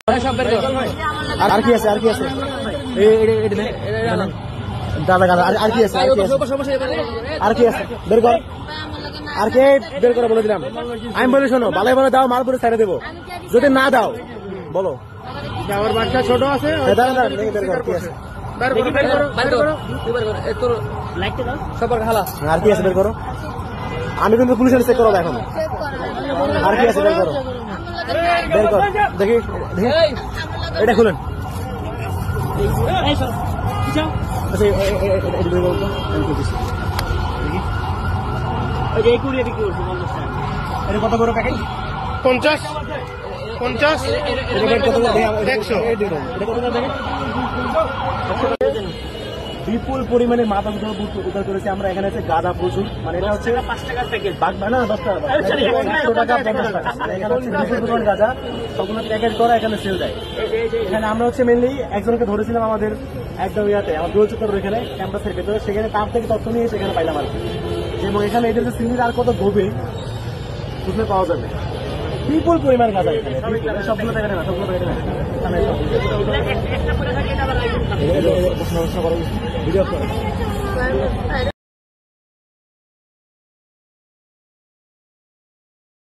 আর কি আছে দাদা গাদা আর কি আছে আর কি আছে বের কর আর কে বের করে বলে দিলাম আমি বলি শোনো ভালো ভালো দাও মাল পুরো ছেড়ে দেবো যদি না দাও বলো আমার বাচ্চা ছোট আছে বের কর কি আছে আর কি আছে বের করো আমি কিন্তু পুলিশের চেক করবো এখন আর কি আছে বের করো বের কর দেখি এটা খুলেন এটা কত বড় প্যাকেট 50 বিপুল পরিমাণে মাদক দ্রব্য উদ্ধার করেছি আমরা। এখানে আছে গাঁদা প্রচুর, মানে এটা হচ্ছে 5 টাকার প্যাকেট, না 10 টাকা, 100 টাকা 50 টাকা। এখানে হচ্ছে বিপুল পরিমাণ গাঁজা সবগুলো প্যাকেট করা এখানে সেল দেয়। এখানে আমরা হচ্ছে মেনলি একজনকে ধরেছিলাম আমাদের একদম ইয়াতে আমার দৌড়চত্বর এখানে ক্যাম্পাসের ভেতরে, সেখানে তার থেকে তথ্য নিয়ে সেখানে পাইলাম আর কি। এবং এখানে এদের যে সিলির আর কত গভীর বুঝতে পাওয়া যাবে। বিপুল পরিমাণ গাঁজা এখানে সবগুলো প্যাকেটে না, সবগুলো প্যাকেটে না। ভিডিও